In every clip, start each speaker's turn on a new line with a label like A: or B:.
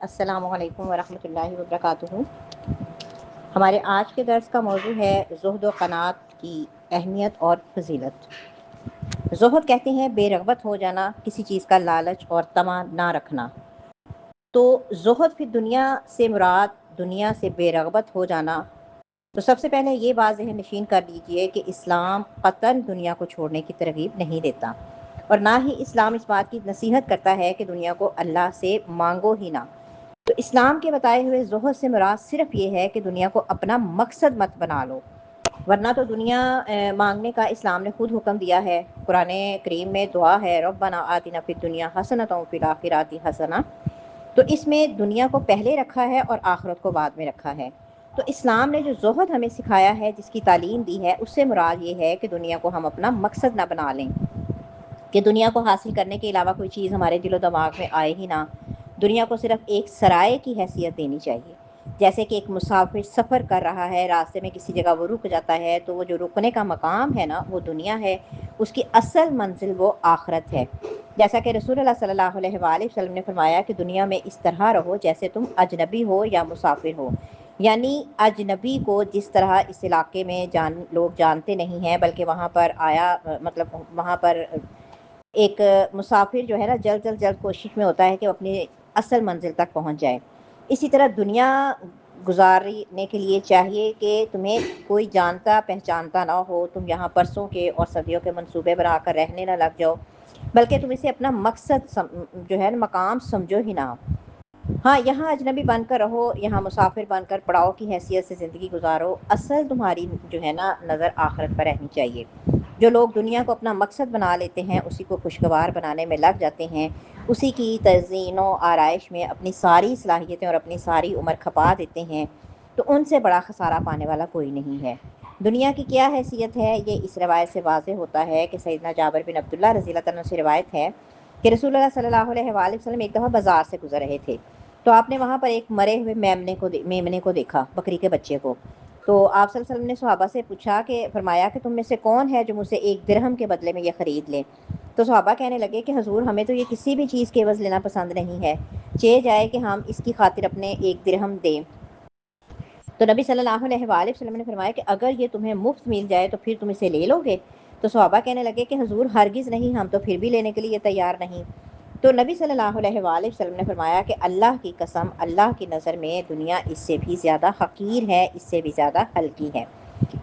A: السلام علیکم ورحمۃ اللہ وبرکاتہ۔ ہمارے آج کے درس کا موضوع ہے زہد و قناعت کی اہمیت اور فضیلت۔ زہد کہتے ہیں بے رغبت ہو جانا، کسی چیز کا لالچ اور طمع نہ رکھنا۔ تو زہد پھر دنیا سے مراد دنیا سے بے رغبت ہو جانا۔ تو سب سے پہلے یہ بات ذہن نشین کر لیجئے کہ اسلام قطعاً دنیا کو چھوڑنے کی ترغیب نہیں دیتا، اور نہ ہی اسلام اس بات کی نصیحت کرتا ہے کہ دنیا کو اللہ سے مانگو ہی نہ۔ تو اسلام کے بتائے ہوئے زہد سے مراد صرف یہ ہے کہ دنیا کو اپنا مقصد مت بنا لو، ورنہ تو دنیا مانگنے کا اسلام نے خود حکم دیا ہے۔ قرآن کریم میں دعا ہے ربنا آتنا فی الدنیا حسنۃ وفی الآخرۃ حسنہ، تو اس میں دنیا کو پہلے رکھا ہے اور آخرت کو بعد میں رکھا ہے۔ تو اسلام نے جو زہد ہمیں سکھایا ہے، جس کی تعلیم دی ہے، اس سے مراد یہ ہے کہ دنیا کو ہم اپنا مقصد نہ بنا لیں، کہ دنیا کو حاصل کرنے کے علاوہ کوئی چیز ہمارے دل و دماغ میں آئے ہی نہ۔ دنیا کو صرف ایک سرائے کی حیثیت دینی چاہیے، جیسے کہ ایک مسافر سفر کر رہا ہے، راستے میں کسی جگہ وہ رک جاتا ہے، تو وہ جو رکنے کا مقام ہے نا، وہ دنیا ہے، اس کی اصل منزل وہ آخرت ہے۔ جیسا کہ رسول اللہ صلی اللہ علیہ وآلہ وسلم نے فرمایا کہ دنیا میں اس طرح رہو جیسے تم اجنبی ہو یا مسافر ہو، یعنی اجنبی کو جس طرح اس علاقے میں لوگ جانتے نہیں ہیں، بلکہ وہاں پر وہاں پر ایک مسافر جو ہے نا جلد کوشش میں ہوتا ہے کہ وہ اپنی اصل منزل تک پہنچ جائے، اسی طرح دنیا گزارنے کے لیے چاہیے کہ تمہیں کوئی جانتا پہچانتا نہ ہو، تم یہاں برسوں کے اور صدیوں کے منصوبے بنا کر رہنے نہ لگ جاؤ، بلکہ تم اسے اپنا مقصد جو ہے مقام سمجھو ہی نہ۔ ہاں، یہاں اجنبی بن کر رہو، یہاں مسافر بن کر پڑاؤ کی حیثیت سے زندگی گزارو، اصل تمہاری جو ہے نا نظر آخرت پر رہنی چاہیے۔ جو لوگ دنیا کو اپنا مقصد بنا لیتے ہیں، اسی کو خوشگوار بنانے میں لگ جاتے ہیں، اسی کی تزئین و آرائش میں اپنی ساری صلاحیتیں اور اپنی ساری عمر کھپا دیتے ہیں، تو ان سے بڑا خسارہ پانے والا کوئی نہیں ہے۔ دنیا کی کیا حیثیت ہے، یہ اس روایت سے واضح ہوتا ہے کہ سیدنا جابر بن عبداللہ رضی اللہ عنہ سے روایت ہے کہ رسول اللہ صلی اللہ علیہ وآلہ وسلم ایک دفعہ بازار سے گزر رہے تھے، تو آپ نے وہاں پر ایک مرے ہوئے میمنے کو دیکھا، بکری کے بچے کو۔ تو آپ صلی اللہ علیہ وسلم نے صحابہ سے پوچھا کہ فرمایا کہ تم میں سے کون ہے جو مجھ سے 1 درہم کے بدلے میں یہ خرید لے؟ تو صحابہ کہنے لگے کہ حضور ہمیں تو یہ کسی بھی چیز کے عوض لینا پسند نہیں ہے، چاہے جائے کہ ہم اس کی خاطر اپنے 1 درہم دیں۔ تو نبی صلی اللہ علیہ وآلہ وسلم نے فرمایا کہ اگر یہ تمہیں مفت مل جائے تو پھر تم اسے لے لو گے؟ تو صحابہ کہنے لگے کہ حضور ہرگز نہیں، ہم تو پھر بھی لینے کے لیے تیار نہیں۔ تو نبی صلی اللہ علیہ وآلہ وسلم نے فرمایا کہ اللہ کی قسم، اللہ کی نظر میں دنیا اس سے بھی زیادہ حقیر ہے، اس سے بھی زیادہ ہلکی ہے۔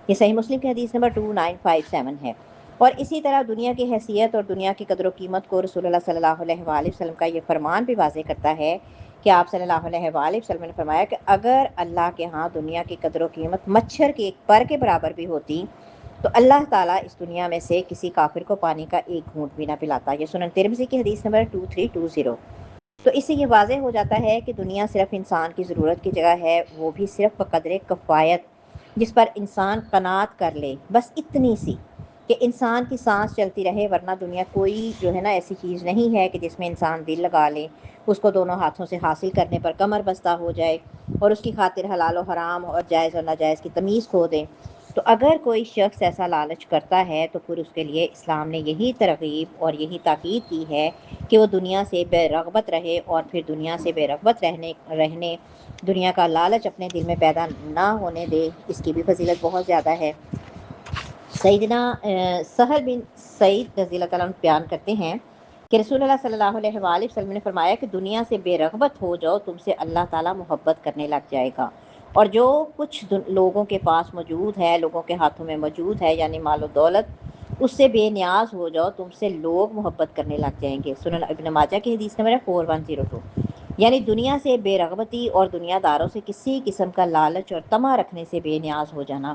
A: یہ صحیح مسلم کی حدیث نمبر 2957 ہے۔ اور اسی طرح دنیا کی حیثیت اور دنیا کی قدر و قیمت کو رسول اللہ صلی اللہ علیہ وآلہ وسلم کا یہ فرمان بھی واضح کرتا ہے کہ آپ صلی اللہ علیہ وآلہ وسلم نے فرمایا کہ اگر اللہ کے ہاں دنیا کی قدر و قیمت مچھر کے ایک پر کے برابر بھی ہوتی، تو اللہ تعالیٰ اس دنیا میں سے کسی کافر کو پانی کا ایک گھونٹ بھی نہ پلاتا۔ یہ سنن ترمذی کی حدیث نمبر 2320۔ تو اس سے یہ واضح ہو جاتا ہے کہ دنیا صرف انسان کی ضرورت کی جگہ ہے، وہ بھی صرف بقدر کفایت، جس پر انسان قناعت کر لے، بس اتنی سی کہ انسان کی سانس چلتی رہے، ورنہ دنیا کوئی جو ہے نا ایسی چیز نہیں ہے کہ جس میں انسان دل لگا لے، اس کو دونوں ہاتھوں سے حاصل کرنے پر کمر بستہ ہو جائے اور اس کی خاطر حلال و حرام اور جائز اور ناجائز کی تمیز کھو دے۔ تو اگر کوئی شخص ایسا لالچ کرتا ہے تو پھر اس کے لیے اسلام نے یہی ترغیب اور یہی تاکید کی ہے کہ وہ دنیا سے بے رغبت رہے، اور پھر دنیا سے بے رغبت رہنے دنیا کا لالچ اپنے دل میں پیدا نہ ہونے دے، اس کی بھی فضیلت بہت زیادہ ہے۔ سیدنا سہل بن سعید رضی اللہ تعالیٰ عنہ بیان کرتے ہیں کہ رسول اللہ صلی اللہ علیہ وآلہ وسلم نے فرمایا کہ دنیا سے بے رغبت ہو جاؤ، تم سے اللہ تعالیٰ محبت کرنے لگ جائے گا، اور جو کچھ لوگوں کے پاس موجود ہے، لوگوں کے ہاتھوں میں موجود ہے، یعنی مال و دولت، اس سے بے نیاز ہو جاؤ، تم سے لوگ محبت کرنے لگ جائیں گے۔ سنن ابن ماجہ کی حدیث نمبر 4102۔ یعنی دنیا سے بے رغبتی اور دنیا داروں سے کسی قسم کا لالچ اور طمع رکھنے سے بے نیاز ہو جانا،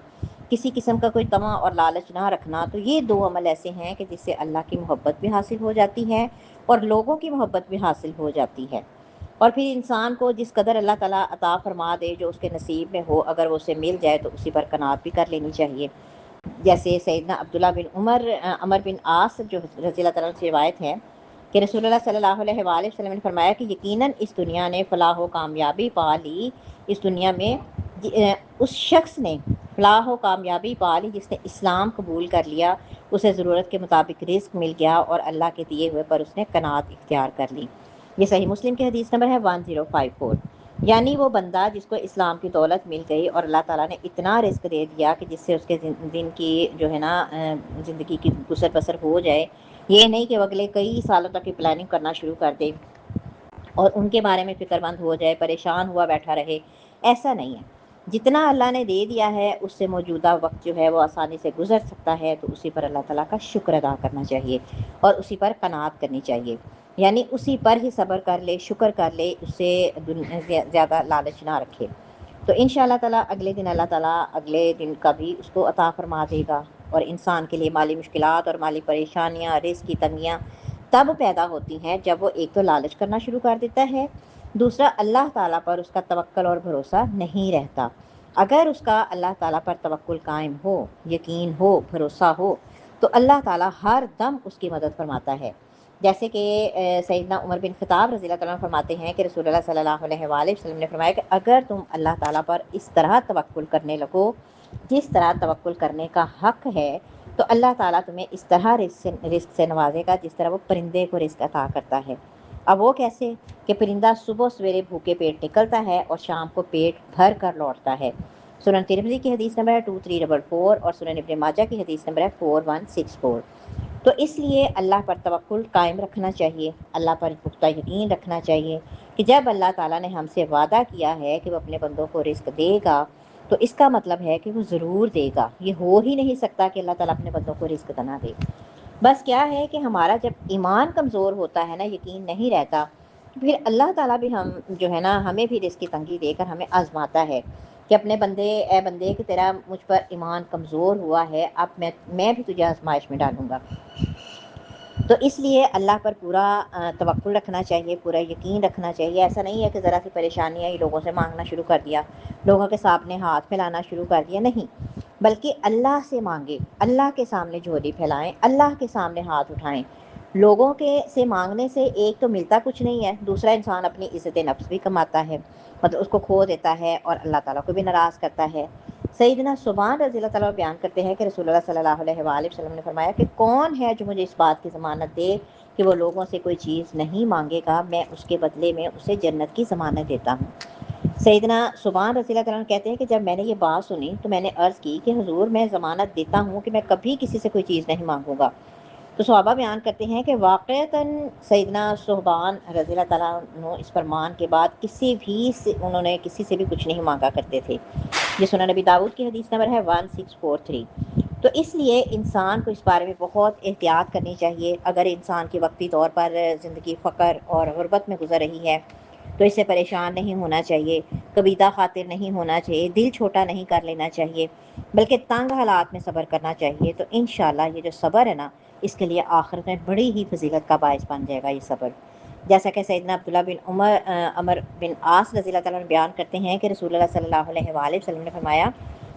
A: کسی قسم کا کوئی طمع اور لالچ نہ رکھنا، تو یہ 2 عمل ایسے ہیں کہ جس سے اللہ کی محبت بھی حاصل ہو جاتی ہے اور لوگوں کی محبت بھی حاصل ہو جاتی ہے۔ اور پھر انسان کو جس قدر اللہ تعالیٰ عطا فرما دے، جو اس کے نصیب میں ہو، اگر وہ اسے مل جائے تو اسی پر قناعت بھی کر لینی چاہیے۔ جیسے سیدنا عبداللہ بن عمر بن عاص جو رضی اللہ تعالیٰ عنہ سے روایت ہے کہ رسول اللہ صلی اللہ علیہ وآلہ وسلم نے فرمایا کہ یقیناً اس دنیا نے فلاح و کامیابی پا لی، اس دنیا میں اس شخص نے فلاح و کامیابی پا لی جس نے اسلام قبول کر لیا، اسے ضرورت کے مطابق رزق مل گیا اور اللہ کے دیے ہوئے پر اس نے قناعت اختیار کر لی۔ یہ صحیح مسلم کی حدیث نمبر ہے 1054۔ یعنی وہ بندہ جس کو اسلام کی دولت مل گئی اور اللہ تعالیٰ نے اتنا رزق دے دیا کہ جس سے اس کے دن کی جو ہے نا زندگی کی گزر بسر ہو جائے، یہ نہیں کہ وہ اگلے کئی سالوں تک کی پلاننگ کرنا شروع کر دے اور ان کے بارے میں فکر مند ہو جائے، پریشان ہوا بیٹھا رہے، ایسا نہیں ہے۔ جتنا اللہ نے دے دیا ہے اس سے موجودہ وقت جو ہے وہ آسانی سے گزر سکتا ہے، تو اسی پر اللہ تعالیٰ کا شکر ادا کرنا چاہیے اور اسی پر قناعت کرنی چاہیے، یعنی اسی پر ہی صبر کر لے، شکر کر لے، اس سے زیادہ لالچ نہ رکھے۔ تو ان شاء اللہ تعالیٰ اگلے دن اللہ تعالیٰ اگلے دن کا بھی اس کو عطا فرما دے گا، اور انسان کے لیے مالی مشکلات اور مالی پریشانیاں، رزق کی تنگیاں تب پیدا ہوتی ہیں جب وہ ایک تو لالچ کرنا شروع کر دیتا ہے، دوسرا اللہ تعالیٰ پر اس کا توکل اور بھروسہ نہیں رہتا۔ اگر اس کا اللہ تعالیٰ پر توکل قائم ہو، یقین ہو، بھروسہ ہو، تو اللہ تعالیٰ ہر دم اس کی مدد فرماتا ہے۔ جیسے کہ سیدنا عمر بن خطاب رضی اللہ تعالیٰ عنہ فرماتے ہیں کہ رسول اللہ صلی اللہ علیہ وآلہ وسلم نے فرمایا کہ اگر تم اللہ تعالیٰ پر اس طرح توکل کرنے لگو جس طرح توکل کرنے کا حق ہے، تو اللہ تعالیٰ تمہیں اس طرح رزق سے نوازے گا جس طرح وہ پرندے کو رزق عطا کرتا ہے۔ اب وہ کیسے؟ کہ پرندہ صبح سویرے بھوکے پیٹ نکلتا ہے اور شام کو پیٹ بھر کر لوٹتا ہے۔ سنن ترمذی کی حدیث نمبر ہے 2344 اور سنن ابن ماجہ کی حدیث نمبر ہے 4164۔ تو اس لیے اللہ پر توکل قائم رکھنا چاہیے، اللہ پر پختہ یقین رکھنا چاہیے کہ جب اللہ تعالیٰ نے ہم سے وعدہ کیا ہے کہ وہ اپنے بندوں کو رزق دے گا، تو اس کا مطلب ہے کہ وہ ضرور دے گا۔ یہ ہو ہی نہیں سکتا کہ اللہ تعالیٰ اپنے بندوں کو رزق نہ دے۔ بس کیا ہے کہ ہمارا جب ایمان کمزور ہوتا ہے نا، یقین نہیں رہتا، تو پھر اللہ تعالیٰ بھی جو ہے نا ہمیں بھی رزق کی تنگی دے کر ہمیں آزماتا ہے کہ اپنے بندے، اے بندے کہ تیرا مجھ پر ایمان کمزور ہوا ہے، اب میں بھی تجھے آزمائش میں ڈالوں گا۔ تو اس لیے اللہ پر پورا توکل رکھنا چاہیے، پورا یقین رکھنا چاہیے۔ ایسا نہیں ہے کہ ذرا سی پریشانی آئی لوگوں سے مانگنا شروع کر دیا، لوگوں کے سامنے ہاتھ پھیلانا شروع کر دیا، نہیں، بلکہ اللہ سے مانگے، اللہ کے سامنے جھولی پھیلائیں، اللہ کے سامنے ہاتھ اٹھائیں۔ لوگوں کے سے مانگنے سے ایک تو ملتا کچھ نہیں ہے، دوسرا انسان اپنی عزت نفس بھی کماتا ہے، مطلب اس کو کھو دیتا ہے اور اللہ تعالیٰ کو بھی ناراض کرتا ہے۔ سیدنا ثوبان رضی اللہ تعالیٰ بیان کرتے ہیں کہ رسول اللہ صلی اللہ علیہ وآلہ وسلم نے فرمایا کہ کون ہے جو مجھے اس بات کی ضمانت دے کہ وہ لوگوں سے کوئی چیز نہیں مانگے گا، میں اس کے بدلے میں اسے جنت کی ضمانت دیتا ہوں۔ سیدنا ثوبان رضی اللہ تعالیٰ کہتے ہیں کہ جب میں نے یہ بات سنی تو میں نے عرض کی کہ حضور میں ضمانت دیتا ہوں کہ میں کبھی کسی سے کوئی چیز نہیں مانگوں گا۔ تو صحابہ بیان کرتے ہیں کہ واقعتاً سیدنا ثوبان رضی اللہ تعالیٰ عنہ اس فرمان کے بعد انہوں نے کسی سے بھی کچھ نہیں مانگا کرتے تھے۔ یہ سنن نبی داؤد کی حدیث نمبر ہے 1643۔ تو اس لیے انسان کو اس بارے میں بہت احتیاط کرنی چاہیے۔ اگر انسان کی وقتی طور پر زندگی فقر اور غربت میں گزر رہی ہے تو اس سے پریشان نہیں ہونا چاہیے، کبیدہ خاطر نہیں ہونا چاہیے، دل چھوٹا نہیں کر لینا چاہیے، بلکہ تنگ حالات میں صبر کرنا چاہیے۔ تو انشاءاللہ یہ جو صبر ہے نا، اس کے لیے آخرت میں بڑی ہی فضیلت کا باعث بن جائے گا یہ صبر۔ جیسا کہ سیدنا عبداللہ بن عمر بن عاص رضی اللہ تعالیٰ عنہ بیان کرتے ہیں کہ رسول اللہ صلی اللہ علیہ وآلہ وسلم نے فرمایا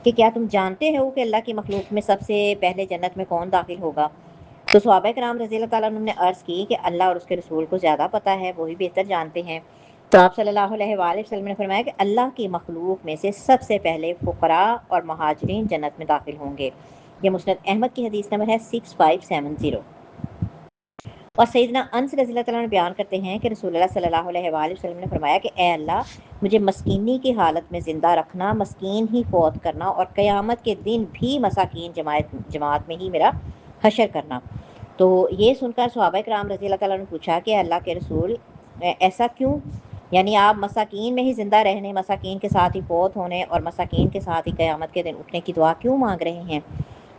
A: کہ کیا تم جانتے ہو کہ اللہ کی مخلوق میں سب سے پہلے جنت میں کون داخل ہوگا؟ تو صحابہ کرام رضی اللہ تعالیٰ عنہ نے عرض کی کہ اللہ اور اس کے رسول کو زیادہ پتہ ہے، وہی بہتر جانتے ہیں۔ تو آپ صلی اللہ علیہ وآلہ وسلم نے فرمایا کہ اللہ کی مخلوق میں سے سب سے پہلے فقراء اور مہاجرین جنت میں داخل ہوں گے۔ یہ مسند احمد کی حدیث نمبر ہے 6570۔ اور سیدنا انس رضی اللہ تعالیٰ عنہ بیان کرتے ہیں کہ رسول اللہ صلی اللہ علیہ وآلہ وسلم نے فرمایا کہ اے اللہ، مجھے مسکینی کی حالت میں زندہ رکھنا، مسکین ہی فوت کرنا، اور قیامت کے دن بھی مساکین جماعت میں ہی میرا حشر کرنا۔ تو یہ سن کر صحابہ کرام رضی اللہ تعالیٰ نے پوچھا کہ اللہ کے رسول ایسا کیوں؟ یعنی آپ مساکین میں ہی زندہ رہنے، مساکین کے ساتھ ہی فوت ہونے اور مساکین کے ساتھ ہی قیامت کے دن اٹھنے کی دعا کیوں مانگ رہے ہیں؟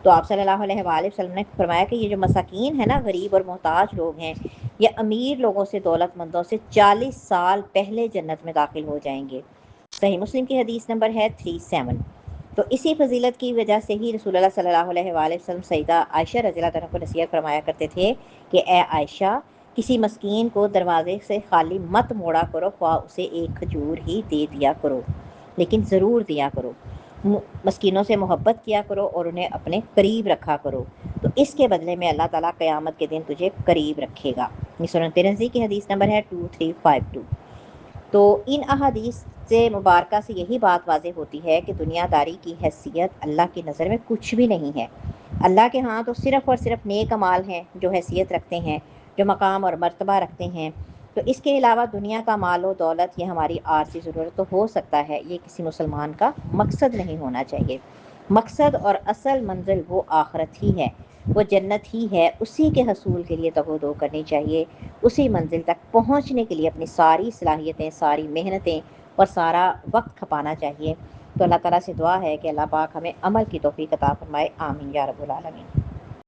A: تو آپ صلی اللہ علیہ وآلہ وسلم نے فرمایا کہ یہ جو مساکین ہیں نا، غریب اور محتاج لوگ ہیں، یہ امیر لوگوں سے، دولت مندوں سے 40 سال پہلے جنت میں داخل ہو جائیں گے۔ صحیح مسلم کی حدیث نمبر ہے 37۔ تو اسی فضیلت کی وجہ سے ہی رسول اللہ صلی اللہ علیہ وآلہ وسلم سیدہ عائشہ رضی اللہ عنہا کو نصیحت فرمایا کرتے تھے کہ اے عائشہ، کسی مسکین کو دروازے سے خالی مت موڑا کرو، خواہ اسے ایک کھجور ہی دے دیا کرو، لیکن ضرور دیا کرو۔ مسکینوں سے محبت کیا کرو اور انہیں اپنے قریب رکھا کرو، تو اس کے بدلے میں اللہ تعالیٰ قیامت کے دن تجھے قریب رکھے گا۔ یہ سنن ترمذی کی حدیث نمبر ہے 2352۔ تو ان احادیث سے مبارکہ سے یہی بات واضح ہوتی ہے کہ دنیا داری کی حیثیت اللہ کی نظر میں کچھ بھی نہیں ہے۔ اللہ کے ہاں تو صرف اور صرف نیک اعمال ہیں جو حیثیت رکھتے ہیں، جو مقام اور مرتبہ رکھتے ہیں۔ تو اس کے علاوہ دنیا کا مال و دولت یہ ہماری عارضی ضرورت تو ہو سکتا ہے، یہ کسی مسلمان کا مقصد نہیں ہونا چاہیے۔ مقصد اور اصل منزل وہ آخرت ہی ہے، وہ جنت ہی ہے، اسی کے حصول کے لیے تگ و دو کرنی چاہیے، اسی منزل تک پہنچنے کے لیے اپنی ساری صلاحیتیں، ساری محنتیں اور سارا وقت کھپانا چاہیے۔ تو اللہ تعالیٰ سے دعا ہے کہ اللہ پاک ہمیں عمل کی توفیق عطا فرمائے، آمین یا رب العالمین۔